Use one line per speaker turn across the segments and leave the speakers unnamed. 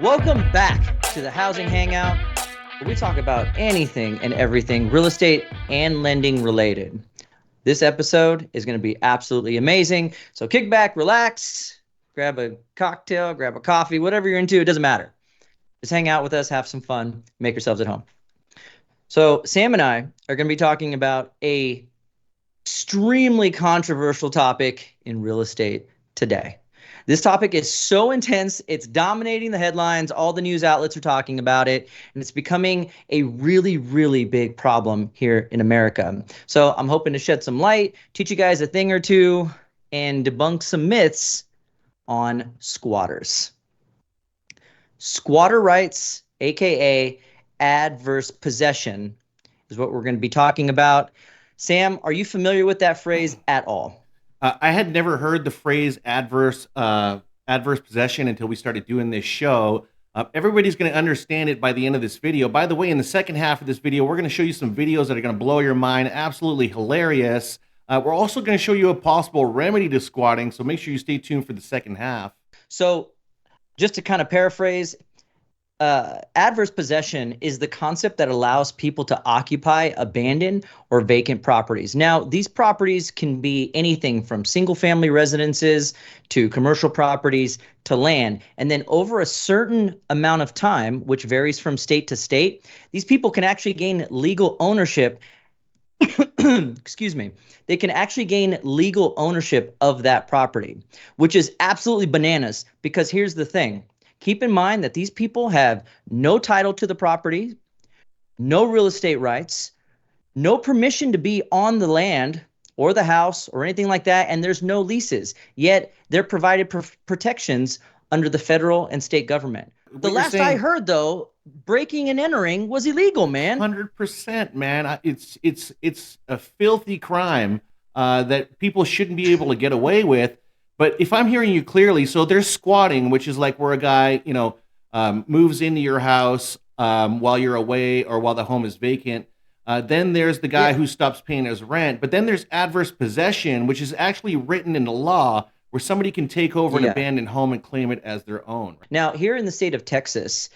Welcome back to the Housing Hangout, where we talk about anything and everything real estate and lending related. This episode is going to be absolutely amazing. So kick back, relax, grab a cocktail, grab a coffee, whatever you're into, it doesn't matter. Just hang out with us, have some fun, make yourselves at home. So Sam and I are going to be talking about a extremely controversial topic in real estate today. This topic is so intense, it's dominating the headlines. All the news outlets are talking about it, and it's becoming a really, really big problem here in America. So I'm hoping to shed some light, teach you guys a thing or two, and debunk some myths on squatters. Squatter rights, aka adverse possession, is what we're going to be talking about. Sam, are you familiar with that phrase at all?
I had never heard the phrase adverse possession until we started doing this show. Everybody's going to understand it by the end of this video. By the way, in the second half of this video, we're going to show you some videos that are going to blow your mind. Absolutely hilarious. We're also going to show you a possible remedy to squatting, so make sure you stay tuned for the second half.
So just to kind of paraphrase, adverse possession is the concept that allows people to occupy abandoned or vacant properties. Now, these properties can be anything from single-family residences to commercial properties to land. And then over a certain amount of time, which varies from state to state, these people can actually gain legal ownership. Excuse me. They can actually gain legal ownership of that property, which is absolutely bananas because here's the thing. Keep in mind that these people have no title to the property, no real estate rights, no permission to be on the land or the house or anything like that, and there's no leases. Yet they're provided protections under the federal and state government. The last I heard, though, breaking and entering was illegal, man.
100%, man. It's a filthy crime that people shouldn't be able to get away with. But if I'm hearing you clearly, so there's squatting, which is like where a guy, moves into your house while you're away or while the home is vacant. Then there's the guy who stops paying his rent. But then there's adverse possession, which is actually written into law where somebody can take over an abandoned home and claim it as their own.
Now, here in the state of Texas,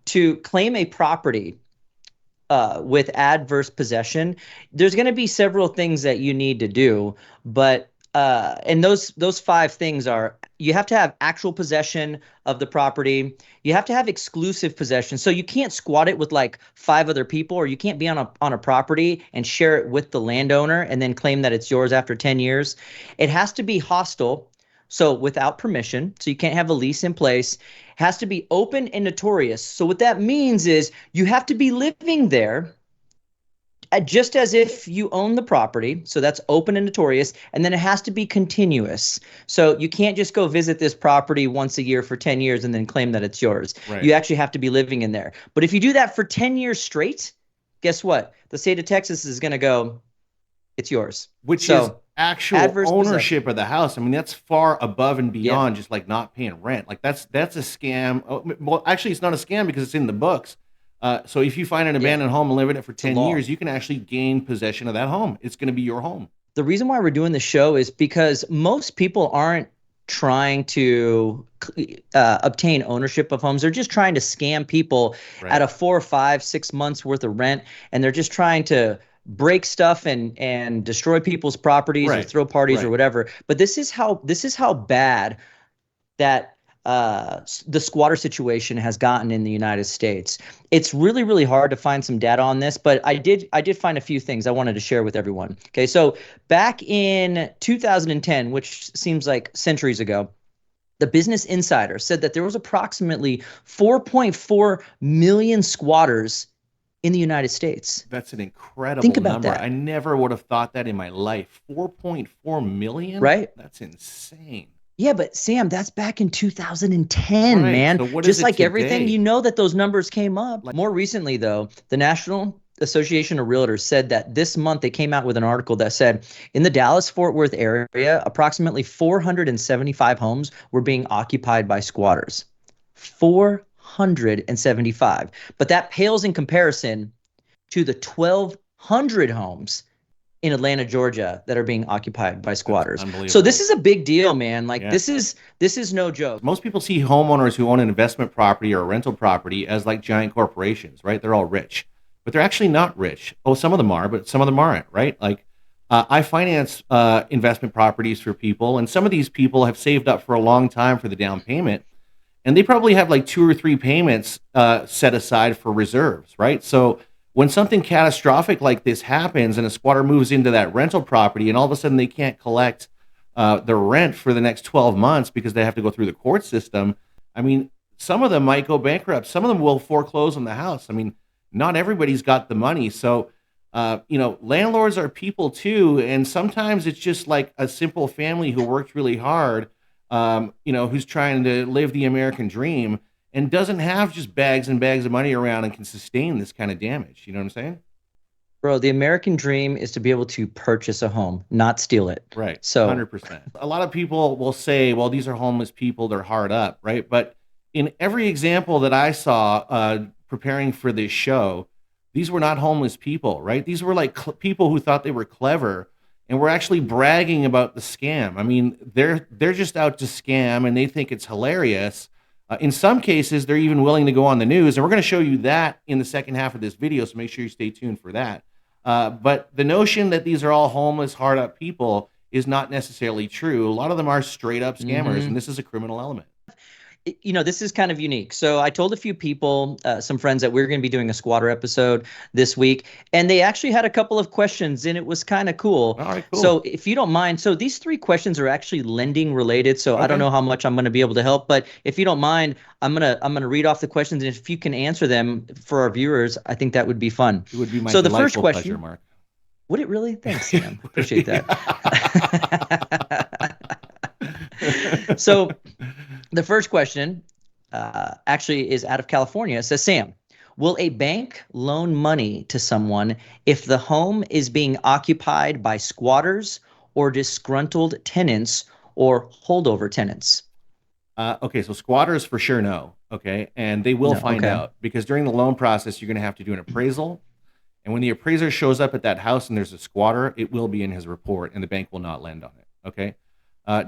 to claim a property with adverse possession, there's going to be several things that you need to do, but and those five things are: you have to have actual possession of the property. You have to have exclusive possession. So you can't squat it with like five other people, or you can't be on a property and share it with the landowner and then claim that it's yours after 10 years. It has to be hostile, so without permission. So you can't have a lease in place. It has to be open and notorious. So what that means is you have to be living there just as if you own the property. So that's open and notorious. And then it has to be continuous. So you can't just go visit this property once a year for 10 years and then claim that it's yours. Right. You actually have to be living in there. But if you do that for 10 years straight, guess what? The state of Texas is going to go, it's yours.
Which is actual ownership of the house. I mean, that's far above and beyond just like not paying rent. Like that's a scam. Well, actually, it's not a scam because it's in the books. So if you find an abandoned home and live in it for 10 years, you can actually gain possession of that home. It's going to be your home.
The reason why we're doing this show is because most people aren't trying to obtain ownership of homes. They're just trying to scam people out of 4 or 5, 6 months worth of rent. And they're just trying to break stuff and destroy people's properties or throw parties or whatever. But this is how bad that the squatter situation has gotten in the United States. It's really, really hard to find some data on this, but I did find a few things I wanted to share with everyone. Okay, so back in 2010, which seems like centuries ago, the Business Insider said that there was approximately 4.4 million squatters in the United States.
That's an incredible
Think about
number.
that.
I never would have thought that in my life. 4.4 million?
Right?
That's insane.
Yeah, but Sam, that's back in 2010, man.
So
just like
today?
Everything, you know that those numbers came up. More recently, though, the National Association of Realtors said that this month they came out with an article that said in the Dallas-Fort Worth area, approximately 475 homes were being occupied by squatters. 475. But that pales in comparison to the 1,200 homes in Atlanta, Georgia, that are being occupied by
That's
squatters. So this
unbelievable.
is a big deal, man. Like
Yeah.
this is no joke.
Most people see homeowners who own an investment property or a rental property as like giant corporations, right? They're all rich, but they're actually not rich. Oh, some of them are, but some of them aren't, right? Like I finance investment properties for people, and some of these people have saved up for a long time for the down payment, and they probably have like two or three payments set aside for reserves, right? So when something catastrophic like this happens and a squatter moves into that rental property and all of a sudden they can't collect their rent for the next 12 months because they have to go through the court system, I mean, some of them might go bankrupt. Some of them will foreclose on the house. I mean, not everybody's got the money. So, landlords are people too. And sometimes it's just like a simple family who worked really hard, who's trying to live the American dream and doesn't have just bags and bags of money around and can sustain this kind of damage. You know what I'm saying?
Bro, the American dream is to be able to purchase a home, not steal it.
Right.
So
100%. A lot of people will say, well, these are homeless people, they're hard up, right? But in every example that I saw preparing for this show, these were not homeless people, right? These were like people who thought they were clever and were actually bragging about the scam. I mean, they're just out to scam and they think it's hilarious. In some cases, they're even willing to go on the news, and we're going to show you that in the second half of this video. So make sure you stay tuned for that. But the notion that these are all homeless, hard up people is not necessarily true. A lot of them are straight up scammers, and this is a criminal element.
this is kind of unique. So I told a few people, some friends, that we are going to be doing a squatter episode this week, and they actually had a couple of questions, and it was kind of cool.
All right, cool.
So if you don't mind, so these three questions are actually lending related. So I don't
Okay.
know how much I'm going to be able to help, but if you don't mind, I'm gonna read off the questions, and if you can answer them for our viewers, I think that would be fun.
It would be my
So the first
delightful
question,
pleasure, Mark.
would it really? Thanks, Sam. Appreciate that. So the first question actually is out of California. It says, Sam, will a bank loan money to someone if the home is being occupied by squatters or disgruntled tenants or holdover tenants?
Okay, so squatters for sure no. Okay, and they will
No.
find
Okay.
out because during the loan process, you're going to have to do an appraisal. And when the appraiser shows up at that house and there's a squatter, it will be in his report, and the bank will not lend on it. Okay,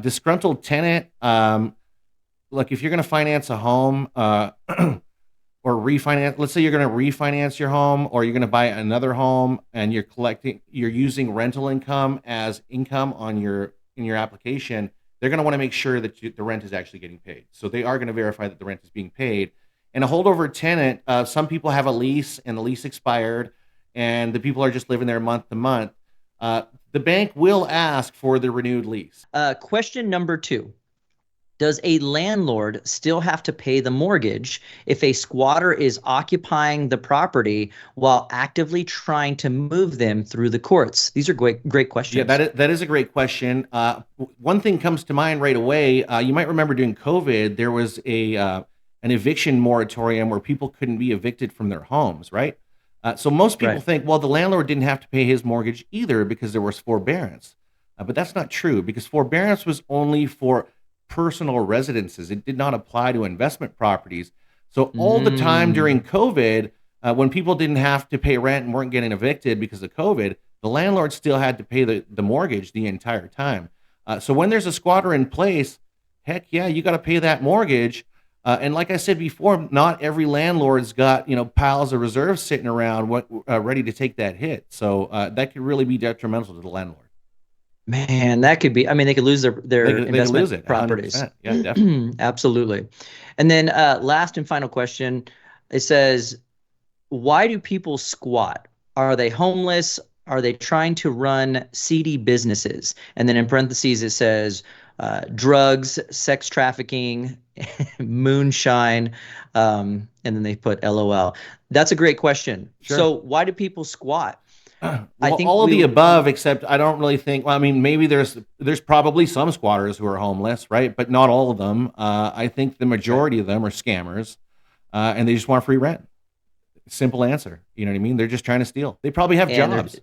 disgruntled tenant. Look, if you're going to finance a home or refinance, let's say you're going to refinance your home or you're going to buy another home and you're using rental income as income on in your application, they're going to want to make sure that the rent is actually getting paid. So they are going to verify that the rent is being paid. And a holdover tenant, some people have a lease and the lease expired and the people are just living there month to month. The bank will ask for the renewed lease.
Question number 2. Does a landlord still have to pay the mortgage if a squatter is occupying the property while actively trying to move them through the courts? These are great questions.
Yeah, that is a great question. One thing comes to mind right away. You might remember during COVID, there was an eviction moratorium where people couldn't be evicted from their homes, right? So most people
Right.
think, well, the landlord didn't have to pay his mortgage either because there was forbearance. But that's not true because forbearance was only for personal residences. It did not apply to investment properties. So all the time during COVID, when people didn't have to pay rent and weren't getting evicted because of COVID, the landlord still had to pay the mortgage the entire time. So when there's a squatter in place, heck yeah, you got to pay that mortgage. And like I said before, not every landlord's got piles of reserves sitting around ready to take that hit. So that could really be detrimental to the landlord.
Man, that could be. I mean, they could lose their
They could
investment
lose it 100%.
properties.
Yeah, definitely.
Absolutely. And then last and final question, it says, why do people squat? Are they homeless? Are they trying to run seedy businesses? And then in parentheses, it says drugs, sex trafficking, moonshine, and then they put LOL. That's a great question.
Sure.
So why do people squat?
Well,
I think
all of the
we-
above, except I don't really think. Well, I mean, maybe there's probably some squatters who are homeless, right? But not all of them. I think the majority of them are scammers, and they just want free rent. Simple answer. You know what I mean? They're just trying to steal. They probably have
And
jobs,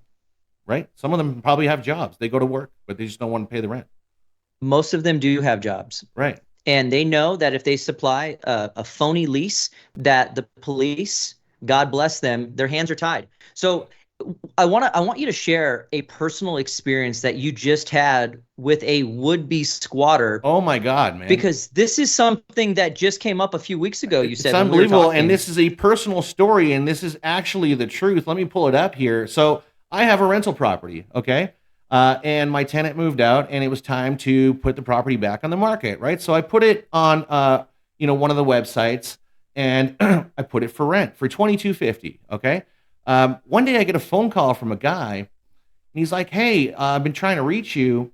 right? Some of them probably have jobs. They go to work, but they just don't want to pay the rent.
most of them do have jobs.
Right.
And they know that if they supply a phony lease, that the police, God bless them, their hands are tied. So I want you to share a personal experience that you just had with a would-be squatter,
Oh my God, man.
because this is something that just came up a few weeks ago, you
It's
said, when we were
unbelievable. And
talking.
this is a personal story, and this is actually the truth. Let me pull it up here. So I have a rental property, okay? And my tenant moved out, and it was time to put the property back on the market, right? So I put it on, one of the websites, and I put it for rent for $22.50, okay? One day I get a phone call from a guy, and he's like, "Hey, I've been trying to reach you.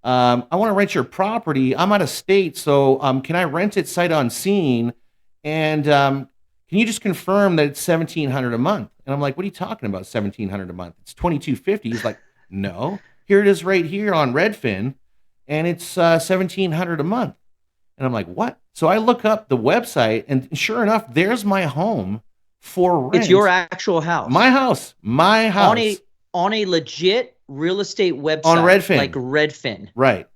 I want to rent your property. I'm out of state, so can I rent it sight unseen? And can you just confirm that it's 1,700 a month?" And I'm like, "What are you talking about? 1,700 a month? It's 22.50." He's like, "No, here it is right here on Redfin, and it's 1,700 a month." And I'm like, "What?" So I look up the website, and sure enough, there's my home for
It's your
rent.
actual house
My house, my
on a
house
on a legit real estate
on
website like
Redfin.
Redfin.
Right.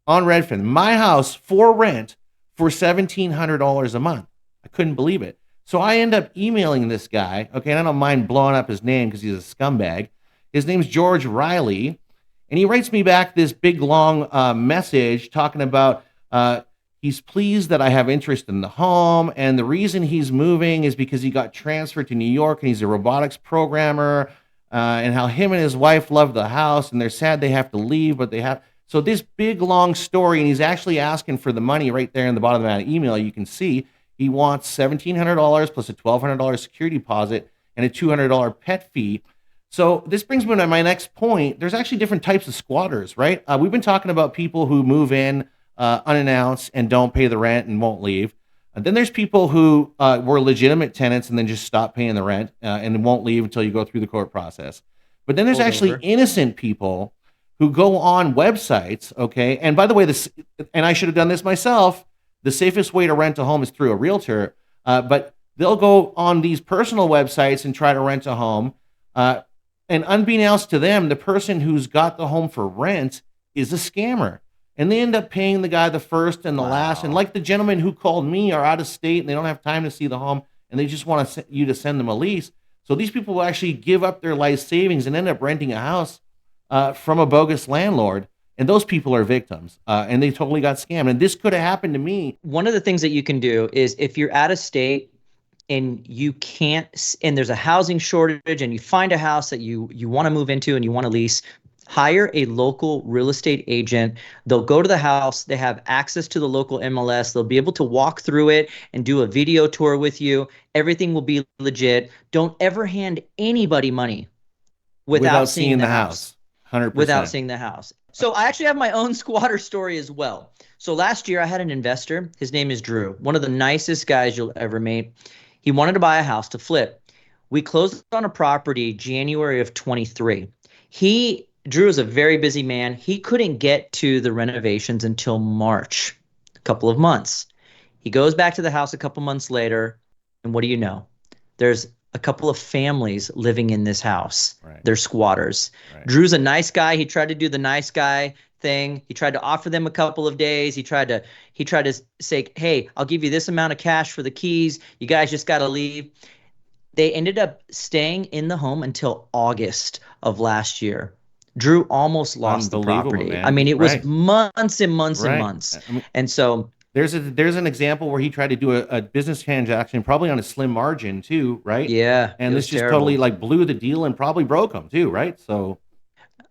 On Redfin. My house for rent for $1,700 a month. I couldn't believe it. So I end up emailing this guy. Okay. And I don't mind blowing up his name because he's a scumbag. His name's George Riley. And he writes me back this big, long message talking about he's pleased that I have interest in the home. And the reason he's moving is because he got transferred to New York and he's a robotics programmer. And how him and his wife love the house and they're sad they have to leave, but they have. So this big long story, and he's actually asking for the money right there in the bottom of that email. You can see he wants $1,700 plus a $1,200 security deposit and a $200 pet fee. So this brings me to my next point. There's actually different types of squatters, right? We've been talking about people who move in unannounced and don't pay the rent and won't leave. And then there's people who were legitimate tenants and then just stop paying the rent and won't leave until you go through the court process. But then there's actually
Holdover.
innocent people who go on websites, okay? And by the way, and I should have done this myself, the safest way to rent a home is through a realtor. But they'll go on these personal websites and try to rent a home. And unbeknownst to them, the person who's got the home for rent is a scammer. And they end up paying the guy the first and the last. And
Wow.
like the gentleman who called me are out of state and they don't have time to see the home and they just want you to send them a lease. So these people will actually give up their life savings and end up renting a house from a bogus landlord. And those people are victims. And they totally got scammed. And this could have happened to me.
One of the things that you can do is, if you're out of state and you can't, and there's a housing shortage, and you find a house that you want to move into and you want to lease, hire a local real estate agent. They'll go to the house. They have access to the local MLS. They'll be able to walk through it and do a video tour with you. Everything will be legit. Don't ever hand anybody money without seeing the house.
100%.
Without seeing the house. So I actually have my own squatter story as well. So last year I had an investor. His name is Drew, one of the nicest guys you'll ever meet. He wanted to buy a house to flip. We closed on a property January of 23. Drew is a very busy man. He couldn't get to the renovations until March, a couple of months. He goes back to the house a couple months later, and what do you know? There's a couple of families living in this house.
Right.
They're squatters.
Right.
Drew's a nice guy. He tried to do the nice guy thing. He tried to offer them a couple of days. He tried to say, "Hey, I'll give you this amount of cash for the keys. You guys just got to leave." They ended up staying in the home until August of last year. Drew almost lost the
Unbelievable,
property.
man.
I mean, it was
Right.
months and months and
Right.
months.
I mean,
And so
there's an example where he tried to do a business transaction, probably on a slim margin too, right?
yeah,
And
it
this
was
just
terrible.
totally like blew the deal and probably broke him too, right? So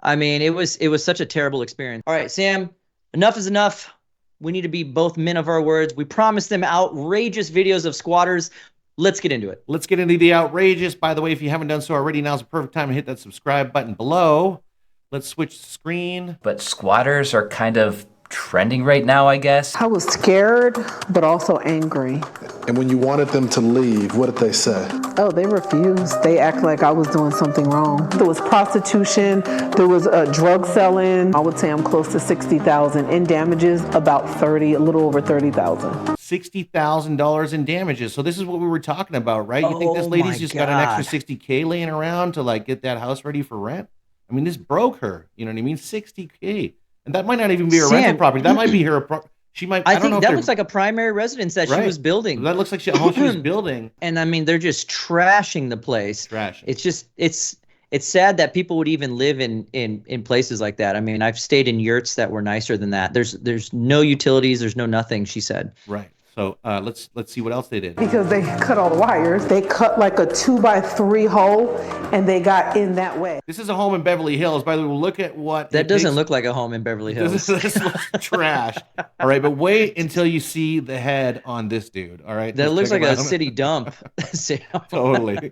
I mean, it was such a terrible experience. All right, Sam, enough is enough. We need to be both men of our words. We promised them outrageous videos of squatters. Let's get into it.
let's get into the outrageous. By the way, if you haven't done so already, now's the perfect time to hit that subscribe button below. Let's switch the screen.
But squatters are kind of trending right now, I guess.
I was scared, but also angry.
And when you wanted them to leave, what did they say?
Oh, they refused. They act like I was doing something wrong. There was prostitution. There was drug selling. I would say I'm close to 60,000 in damages, about 30, a little over 30,000.
$60,000 in damages. So this is what we were talking about, right? You think this
Oh
lady's
my
just got an extra
God.
60K laying around to like get that house ready for rent? I mean, this broke her. You know what I mean? 60K. And that might not even be her rental
Sam,
property. That might be her. She might.
I
don't know
think
if
that
they're-
looks like a primary residence that she
Right.
was building.
That looks like a home she was building.
And I mean, they're just trashing the place.
Trashing.
It's just It's sad that people would even live in places like that. I mean, I've stayed in yurts that were nicer than that. There's no utilities, there's no nothing, she said.
Right. So let's see what else they did.
Because they cut all the wires. They cut like a 2x3 hole, and they got in that way.
This is a home in Beverly Hills. By the way, look at what...
That doesn't look like a home in Beverly Hills.
This looks trash. All right, but wait until you see the head on this dude. All right?
That
Just
looks
check
like
him
a
out.
city dump.
Totally.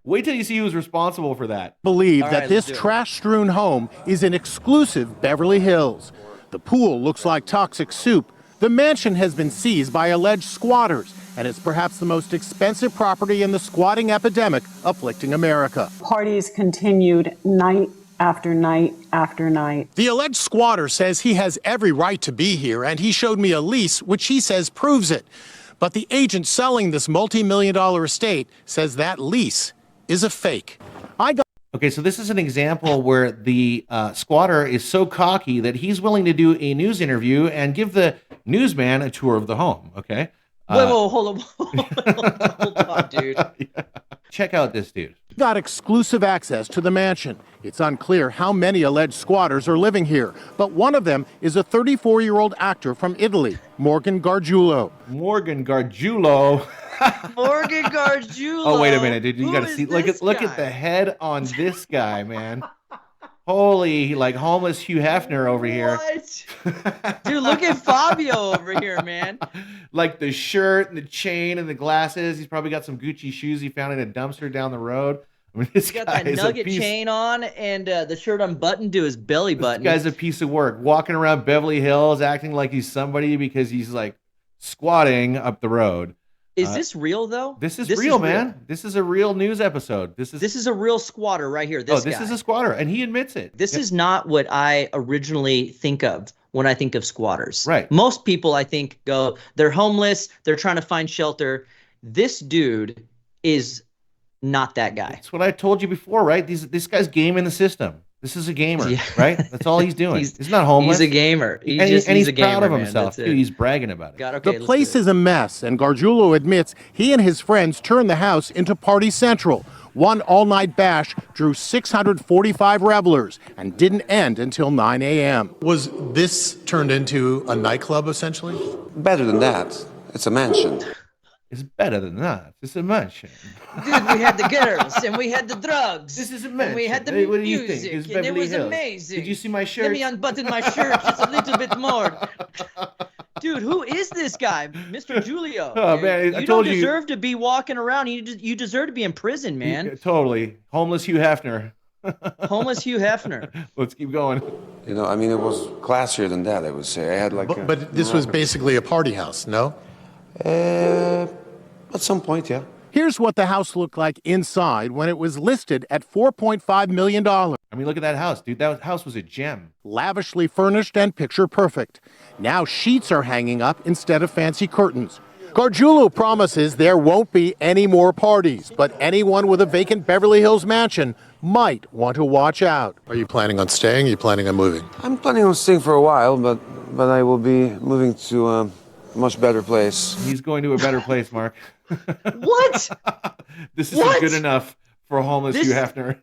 Wait till you see who's responsible for that.
Believe
All
that
right,
this
let's do it.
trash-strewn home is in exclusive Beverly Hills. The pool looks like toxic soup. The mansion has been seized by alleged squatters, and it's perhaps the most expensive property in the squatting epidemic afflicting America.
Parties continued night after night after night.
The alleged squatter says he has every right to be here, and he showed me a lease, which he says proves it. But the agent selling this multi-million-dollar estate says that lease is a fake.
Okay, so this is an example where the squatter is so cocky that he's willing to do a news interview and give the newsman a tour of the home, okay?
Whoa, hold on, dude.
Check out this dude.
Got exclusive access to the mansion. It's unclear how many alleged squatters are living here, but one of them is a 34-year-old actor from Italy, Morgan Gargiulo.
Morgan Gargiulo.
Morgan Gargiulo.
Oh, wait a minute, dude. You
Who
got to
is
see. Look
this
at
guy?
the head on this guy, man. Holy, like homeless Hugh Hefner over here.
What? Dude, look at Fabio over here, man.
Like the shirt and the chain and the glasses. He's probably got some Gucci shoes he found in a dumpster down the road. I mean, this
He's got
guy
that
is
nugget
a piece.
chain on and the shirt unbuttoned to his belly button.
This guy's a piece of work. Walking around Beverly Hills, acting like he's somebody because he's like squatting up the road.
Is this real though?
This is real, man. This is a real news episode. This is
a real squatter right here. This
this
guy.
is a squatter, and he admits it.
This is not what I originally think of when I think of squatters.
Right.
Most people, I think, go, they're homeless, they're trying to find shelter. This dude is not that guy.
That's what I told you before, right? This guy's gaming the system. This is a gamer,
Yeah.
right? That's all he's doing.
He's-
he's not homeless.
He's a gamer.
and
He's
he's
a
proud
gamer,
of
man.
himself.
That's it.
Dude, he's bragging about it.
God, okay,
The
let's
place
do it.
is a mess, and Gargiulo admits he and his friends turned the house into Party Central. One all-night bash drew 645 revelers and didn't end until 9 a.m.
Was this turned into a nightclub, essentially?
Better than that. It's a mansion.
It's better than that. It's a mansion.
Dude, we had the girls and we had the drugs.
This is a
And
mansion.
we had the
Hey, what do you
music.
think? It's
And it
Beverly
was
Hills.
amazing.
Did you see my
Let
shirt?
me unbutton my shirt just a little bit more. Dude, who is this guy? Mr. Julio.
Oh,
Dude,
man, I
you
told
don't
you.
deserve to be walking around. You deserve to be in prison, man.
Yeah, totally. Homeless Hugh Hefner.
Homeless Hugh Hefner.
Let's keep going.
You know, I mean, it was classier than that, I would say. I had like
But this was basically a party house, no?
At some point, yeah.
Here's what the house looked like inside when it was listed at $4.5 million.
I mean, look at that house, dude. That house was a gem.
Lavishly furnished and picture perfect. Now sheets are hanging up instead of fancy curtains. Gargiulo promises there won't be any more parties, but anyone with a vacant Beverly Hills mansion might want to watch out.
Are you planning on staying? Are you planning on moving?
I'm planning on staying for a while, but I will be moving to a much better place.
He's going to a better place, Mark.
What?
This isn't
What?
good enough for a homeless
This-
Hugh Hefner.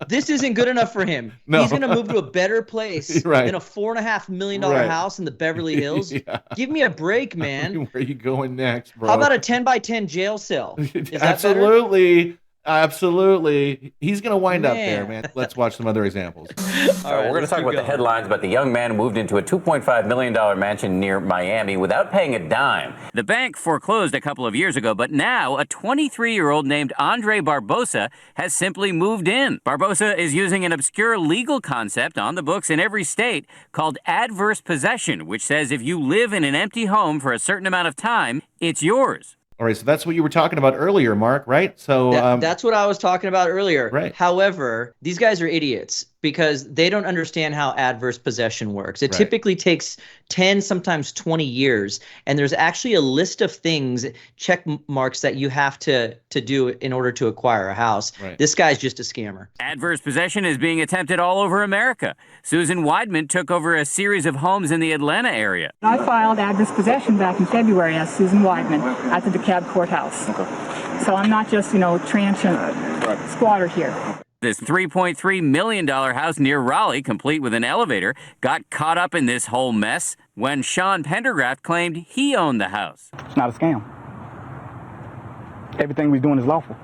This isn't good enough for him.
No.
He's going to move to a better place
Right.
than a $4.5 million
Right.
house in the Beverly Hills.
Yeah.
Give me a break, man.
Where are you going next, bro?
How about a 10 by 10 jail cell? Is that better?
Absolutely. Absolutely. He's going to wind up there,
Man.
man. Let's watch some other examples.
All right,
We're going to
let's
talk
keep
about the
going.
headlines about the young man who moved into a $2.5 million mansion near Miami without paying a dime.
The bank foreclosed a couple of years ago, but now a 23-year-old named Andre Barbosa has simply moved in. Barbosa is using an obscure legal concept on the books in every state called adverse possession, which says if you live in an empty home for a certain amount of time, it's yours.
All right, so that's what you were talking about earlier, Mark, right? So
That's what I was talking about earlier.
Right.
However, these guys are idiots because they don't understand how adverse possession works. It
Right.
typically takes 10, sometimes 20 years. And there's actually a list of things, check marks that you have to do in order to acquire a house.
Right.
This guy's just a scammer.
Adverse possession is being attempted all over America. Susan Weidman took over a series of homes in the Atlanta area.
I filed adverse possession back in February as Susan Weidman at the DeKalb courthouse. So I'm not just, transient squatter here.
This $3.3 million house near Raleigh, complete with an elevator, got caught up in this whole mess when Sean Pendergraft claimed he owned the house.
It's not a scam. Everything we're doing is lawful.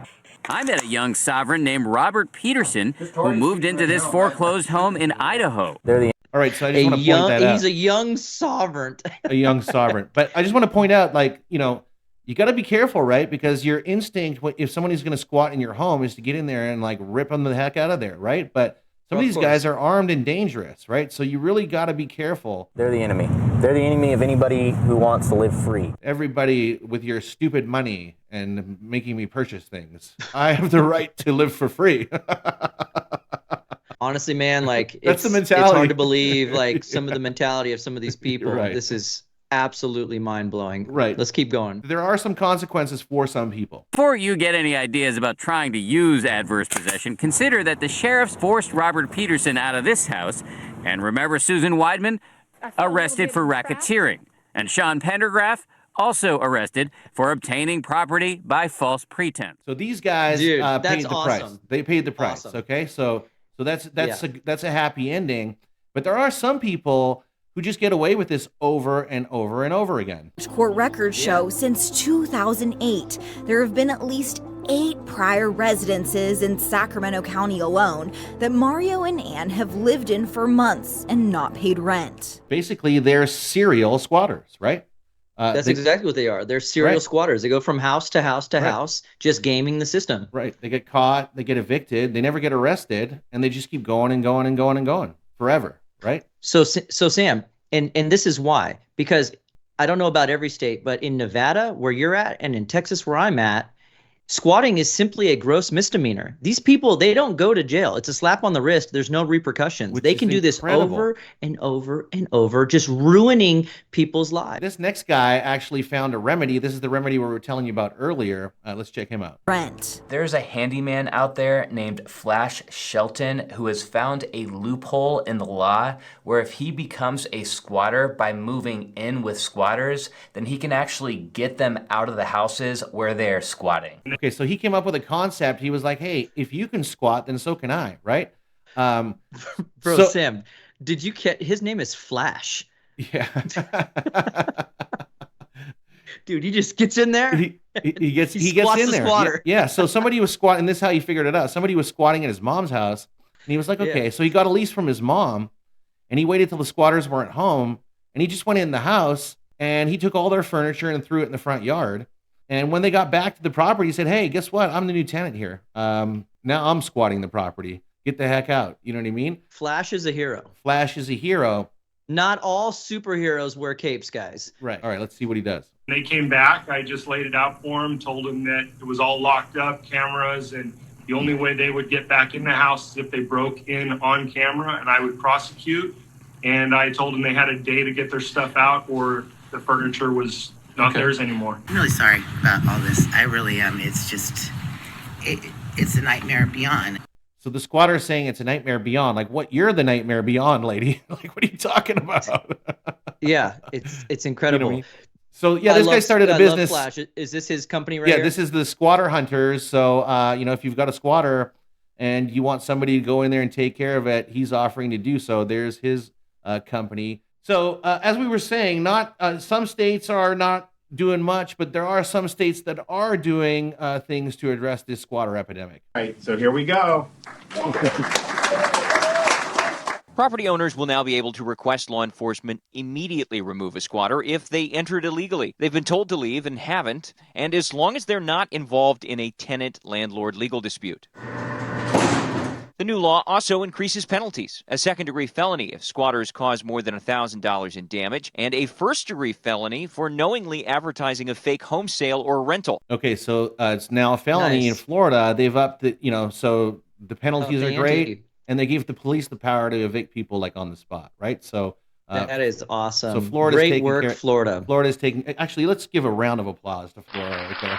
I met a young sovereign named Robert Peterson who moved into this foreclosed home in Idaho.
All right, so I just want to point that out.
He's a young sovereign.
A young sovereign. But I just want to point out, like, you got to be careful, right? Because your instinct, if somebody's going to squat in your home, is to get in there and like rip them the heck out of there, right? But some of these guys are armed and dangerous, right? So you really got to be careful.
They're the enemy. They're the enemy of anybody who wants to live free.
Everybody with your stupid money and making me purchase things. I have the right to live for free.
Honestly, man, like
that's the mentality.
It's hard to believe, like some of the mentality of some of these people.
Right.
This is absolutely mind-blowing.
Right.
Let's keep going.
There are some consequences for some people.
Before you get any ideas about trying to use adverse possession, consider that the sheriffs forced Robert Peterson out of this house, and remember Susan Weidman? Arrested for racketeering. And Sean Pendergraft? Also arrested for obtaining property by false pretense.
So these guys
Dude,
paid the price. They paid the price.
Awesome.
Okay, so that's a happy ending. But there are some people who just get away with this over and over and over again.
Court records show since 2008, there have been at least 8 prior residences in Sacramento County alone that Mario and Ann have lived in for months and not paid rent.
Basically, they're serial squatters, right?
That's exactly what they are. They're serial squatters. They go from house to house to house, just gaming the system.
Right. They get caught, they get evicted, they never get arrested, and they just keep going and going and going and going forever, right?
So Sam, and this is why, because I don't know about every state, but in Nevada, where you're at, and in Texas, where I'm at, squatting is simply a gross misdemeanor. These people, they don't go to jail. It's a slap on the wrist. There's no repercussions. They can do this over and over and over, just ruining people's lives.
This next guy actually found a remedy. This is the remedy we were telling you about earlier. Let's check him out.
Rent.
There's a handyman out there named Flash Shelton who has found a loophole in the law where if he becomes a squatter by moving in with squatters, then he can actually get them out of the houses where they're squatting.
Okay, so he came up with a concept. He was like, hey, if you can squat, then so can I, right?
Bro, Sam, did you get his name is Flash?
Yeah.
Dude, he just gets in there.
He gets in there.
Squatter.
Yeah, so somebody was squatting, and this is how he figured it out. Somebody was squatting at his mom's house, and he was like, okay, so he got a lease from his mom, and he waited till the squatters weren't home, and he just went in the house, and he took all their furniture and threw it in the front yard. And when they got back to the property, he said, hey, guess what? I'm the new tenant here. Now I'm squatting the property. Get the heck out. You know what I mean?
Flash is a hero.
Flash is a hero.
Not all superheroes wear capes, guys.
Right. All right, let's see what he does.
They came back. I just laid it out for him, told him that it was all locked up, cameras, and the only way they would get back in the house is if they broke in on camera, and I would prosecute. And I told them they had a day to get their stuff out or the furniture was not theirs anymore.
I'm really sorry about all this. I really am. It's just, it's a nightmare beyond.
So the squatter is saying it's a nightmare beyond. Like, what? You're the nightmare beyond, lady. Like, what are you talking about?
Yeah, it's incredible.
You know what I mean? So yeah, this guy started a business.
Love Flash. Is this his company right here?
Yeah, this is the Squatter Hunters. So if you've got a squatter and you want somebody to go in there and take care of it, he's offering to do so. There's his company. So as we were saying, not some states are not doing much, but there are some states that are doing things to address this squatter epidemic.
All right, so here we go.
Property owners will now be able to request law enforcement immediately remove a squatter if they entered illegally. They've been told to leave and haven't, and as long as they're not involved in a tenant-landlord legal dispute. The new law also increases penalties, a second-degree felony if squatters cause more than $1,000 in damage, and a first-degree felony for knowingly advertising a fake home sale or rental.
Okay, so it's now a felony in Florida. They've upped the, so the penalties are great, and they give the police the power to evict people like on the spot, right? So
that is awesome.
So Florida's
great work, Florida.
Florida's taking. Actually, let's give a round of applause to Florida right there.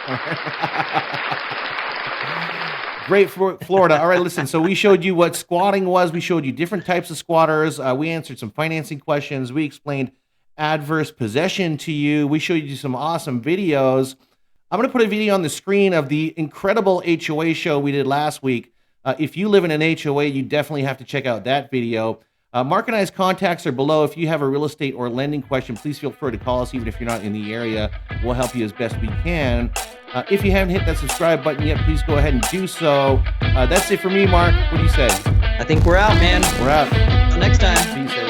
Great for Florida. All right, listen. So we showed you what squatting was. We showed you different types of squatters. We answered some financing questions. We explained adverse possession to you. We showed you some awesome videos. I'm going to put a video on the screen of the incredible HOA show we did last week. If you live in an HOA, you definitely have to check out that video. Mark and I's contacts are below. If you have a real estate or lending question, please feel free to call us, even if you're not in the area. We'll help you as best we can. If you haven't hit that subscribe button yet, please go ahead and do so. That's it for me, Mark. What do you say?
I think we're out, man.
We're out.
Until next time.
Peace, everyone.